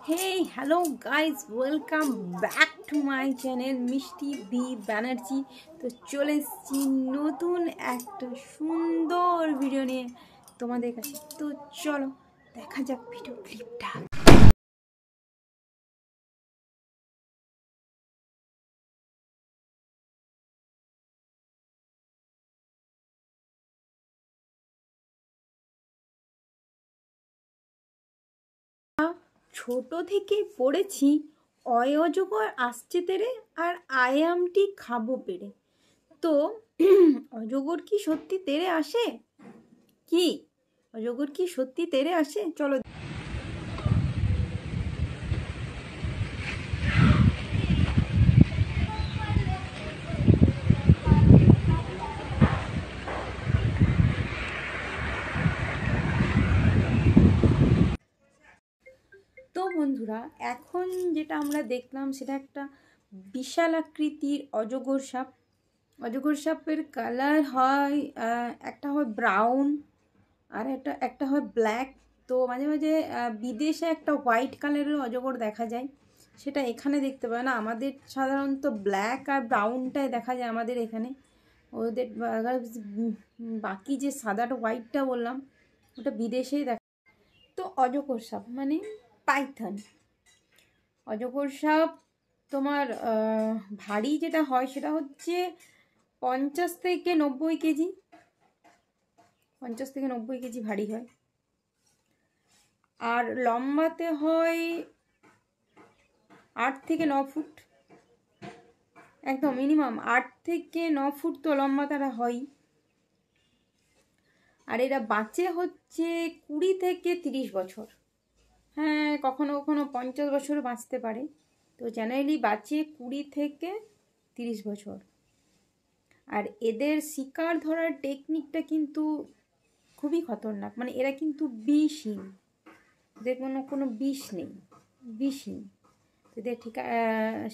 Hey, hello guys, welcome back to my channel মিষ্টি B Banerjee. তো চলে এসেছি নতুন একটা সুন্দর ভিডিও নিয়ে তোমাদের কাছে। তো চলো দেখা যাক ভিডিও ক্লিপটা। ছোট থেকে পড়েছি অজগর আসছে তেরে আর আয়ামটি খাবো পেরে। তো অজগর কি সত্যি তেরে আসে? কি অজগর কি সত্যি তেরে আসে? চলো। তো বন্ধুরা, এখন যেটা আমরা দেখলাম সেটা একটা বিশাল আকৃতির অজগর সাপ। অজগর সাপের কালার হয় একটা হয় ব্রাউন আর একটা হয় ব্ল্যাক। তো মাঝে মাঝে বিদেশে একটা হোয়াইট কালারের অজগর দেখা যায়, সেটা এখানে দেখতে পায় না। আমাদের সাধারণত ব্ল্যাক আর ব্রাউনটাই দেখা যায় আমাদের এখানে। ওদের বাকি যে সাদাটা হোয়াইটটা বললাম ওটা বিদেশেই দেখা। তো অজগর সাপ মানে পাইথন। অজগর সাপ তোমার ভারী যেটা হয় সেটা হচ্ছে 50 থেকে 90 কেজি। 50 থেকে 90 কেজি ভারী হয়। আর লম্বাতে হয় 8 থেকে 9 ফুট, একদম মিনিমাম 8 থেকে 9 ফুট তো লম্বা তারা হয়। আর এরা বাঁচে হচ্ছে 20 থেকে 30 বছর। হ্যাঁ, কখনো কখনো 50 বছরও বাঁচতে পারে। তো জেনারেলি বাঁচে 20 থেকে 30 বছর। আর এদের শিকার ধরার টেকনিকটা কিন্তু খুবই খতরনাক। মানে এরা কিন্তু বিষহীন, এদের কোনো বিষ নেই, বিষহীন। এদের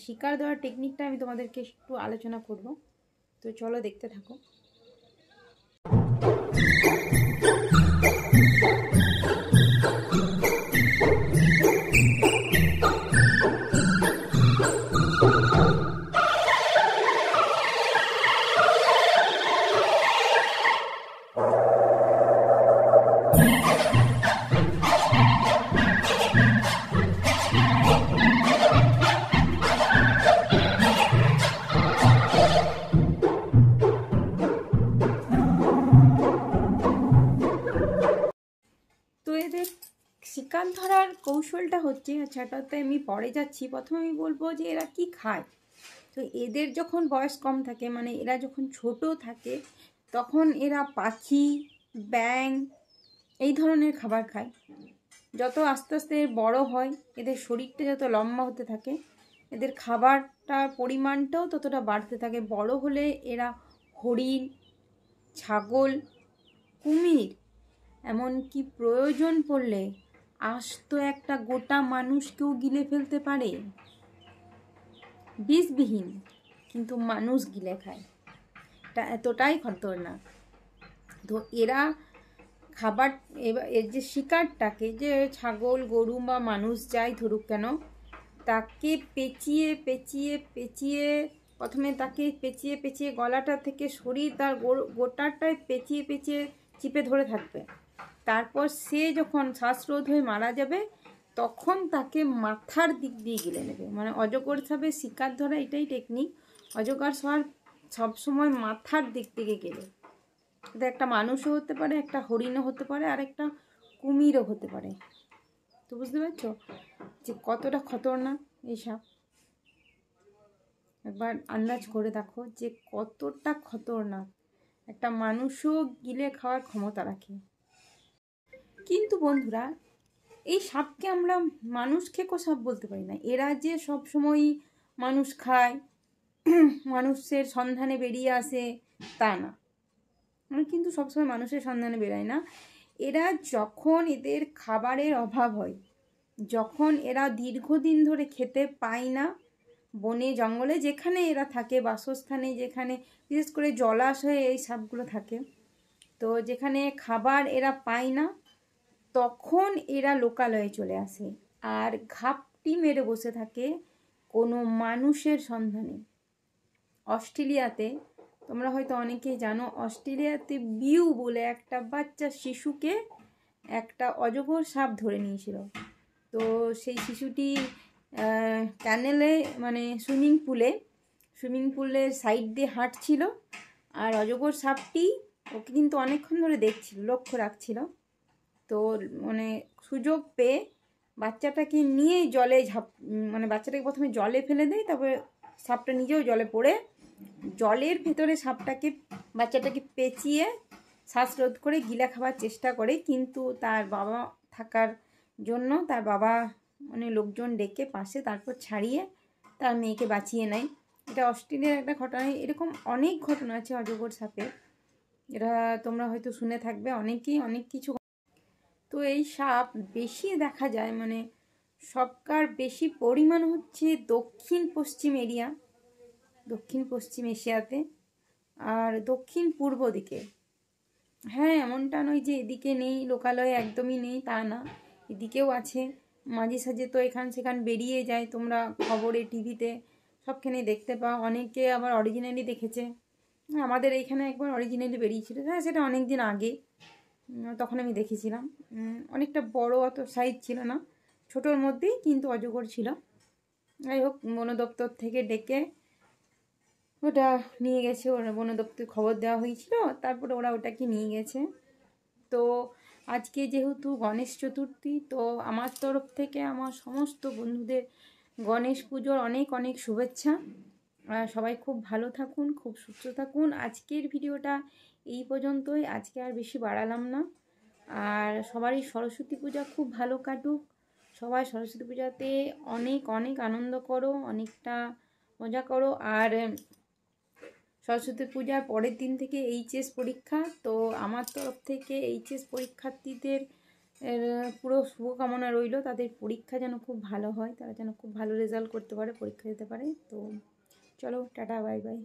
শিকার ধরার টেকনিকটা আমি তোমাদেরকে একটু আলোচনা করব। তো চলো দেখতে থাকো। তো এদের শিকার ধরার কৌশলটা হচ্ছে, আচ্ছা এটাতে আমি পরে যাচ্ছি, প্রথমে আমি বলবো যে এরা কি খায়। তো এদের যখন বয়স কম থাকে, মানে এরা যখন ছোট থাকে, তখন এরা পাখি, ব্যাঙ এই ধরনের খাবার খায়। যত আস্তে আস্তে বড় হয়, এদের শরীরটা যত লম্বা হতে থাকে, এদের খাবারটার পরিমাণটাও ততটা বাড়তে থাকে। বড় হলে এরা হরিণ, ছাগল, কুমির, এমনকি প্রয়োজন পড়লে আস্ত একটা গোটা মানুষকেও গিলে ফেলতে পারে। বিষবিহীন, কিন্তু মানুষ গিলে খায়। এটা এতটাই খতরনাক। তো এরা খাবার, এর যে শিকারটাকে, যে ছাগল, গরু বা মানুষ যাই ধরুক কেন, তাকে পেঁচিয়ে পেঁচিয়ে পেঁচিয়ে, প্রথমে তাকে পেঁচিয়ে পেঁচিয়ে গলাটা থেকে শরীর তার গোটাটায় পেঁচিয়ে পেঁচিয়ে চিপে ধরে থাকবে। তারপর সে যখন শ্বাসরোধ হয়ে মারা যাবে, তখন তাকে মাথার দিক দিয়ে গিলে নেবে। মানে অজগর সাপের শিকার ধরা এটাই টেকনিক। অজগর সাপ সবসময় মাথার দিক থেকে গেলে, এটা একটা মানুষও হতে পারে, একটা হরিণও হতে পারে, আর একটা কুমিরও হতে পারে। তো বুঝতে পারছো যে কতটা খতরনাক এই সাপ? একবার আন্দাজ করে দেখো যে কতটা খতরনাক। একটা মানুষও গিলে খাওয়ার ক্ষমতা রাখে। কিন্তু বন্ধুরা, এই সাপকে আমরা মানুষ খেকো সাপ বলতে পারি না। এরা যে সব সময় মানুষ খায়, মানুষের সন্ধানে বেরিয়ে আসে, তা না। কিন্তু সবসময় মানুষের সন্ধানে বেরোয় না। এরা যখন এদের খাবারের অভাব হয়, যখন এরা দীর্ঘদিন ধরে খেতে পায় না, বনে জঙ্গলে যেখানে এরা থাকে, বাসস্থানে যেখানে, বিশেষ করে জলাশয়ে এই সাপগুলো থাকে, তো যেখানে খাবার এরা পায় না, তখন এরা লোকালয়ে চলে আসে। আর ঘাপটি মেরে বসে থাকে কোনো মানুষের সন্ধানে। অস্ট্রেলিয়াতে তোমরা হয়তো অনেকেই জানো, অস্ট্রেলিয়াতে বিউ বলে একটা বাচ্চা শিশুকে একটা অজগর সাপ ধরে নিয়েছিল। তো সেই শিশুটি ক্যানেলে মানে সুইমিং পুলের সাইড দিয়ে হাঁটছিল, আর অজগর সাপটি ওকে কিন্তু অনেকক্ষণ ধরে দেখছিল, লক্ষ্য রাখছিল। তো মানে সুযোগ পেয়ে বাচ্চাটাকে নিয়ে জলে মানে বাচ্চাটাকে প্রথমে জলে ফেলে দেয়, তারপরে সাপটা নিজেও জলে পড়ে জলের ভেতরে বাচ্চাটাকে পেঁচিয়ে শ্বাসরোধ করে গিলা খাবার চেষ্টা করে, কিন্তু তার বাবা থাকার জন্য তার বাবা মানে লোকজন ডেকে পাশে তারপর ছাড়িয়ে তার মেয়েকে বাঁচিয়ে নেয়। এটা অস্ট্রেলিয়ার একটা ঘটনা। এরকম অনেক ঘটনা আছে অজগর সাপের, এরা তোমরা হয়তো শুনে থাকবে অনেকেই অনেক কিছু। তো এই সাপ বেশি দেখা যায় মানে সবকার বেশি পরিমাণ হচ্ছে দক্ষিণ পশ্চিম এশিয়াতে আর দক্ষিণ পূর্ব দিকে। হ্যাঁ, এমনটা নয় যে এদিকে নেই, লোকালয়ে একদমই নেই তা না, এদিকেও আছে। মাঝে সাঝে তো এখান সেখান বেরিয়ে যায়, তোমরা খবরে টিভিতে সবখানে দেখতে পাও। অনেকে আবার অরিজিনালি দেখেছে। আমাদের এইখানে একবার অরিজিনালি বেরিয়েছিল, হ্যাঁ সেটা অনেক দিন আগে, তখন আমি দেখেছিলাম। অনেকটা বড়, অত সাইজ ছিল না, ছোটোর মধ্যেই কিন্তু অজগর ছিল। যাই হোক, বন দপ্তর থেকে ডেকে ওটা নিয়ে গেছে, ওরা বন দপ্তরে খবর দেওয়া হয়েছিল, তারপরে ওরা ওটাকে নিয়ে গেছে। তো আজকে যেহেতু গণেশ চতুর্থী, তো আমার তরফ থেকে আমার সমস্ত বন্ধুদের গণেশ পুজোর অনেক অনেক শুভেচ্ছা। আর সবাই খুব ভালো থাকুন, খুব সুস্থ থাকুন। আজকের ভিডিওটা এই পর্যন্তই, আজকে আর বেশি বাড়ালাম না। আর সবারই সরস্বতী পূজা খুব ভালো কাটুক। সবাই সরস্বতী পূজাতে অনেক অনেক আনন্দ করো, অনেকটা মজা করো। আর সরস্বতী পূজার পরের দিন থেকে এইচএস পরীক্ষা, তো আমার তরফ থেকে এইচএস পরীক্ষার্থীদের পুরো শুভকামনা রইল। তাদের পরীক্ষা যেন খুব ভালো হয়, তারা যেন খুব ভালো রেজাল্ট করতে পারে, পরীক্ষা দিতে পারে। তো চলো, টাটা, বাই বাই।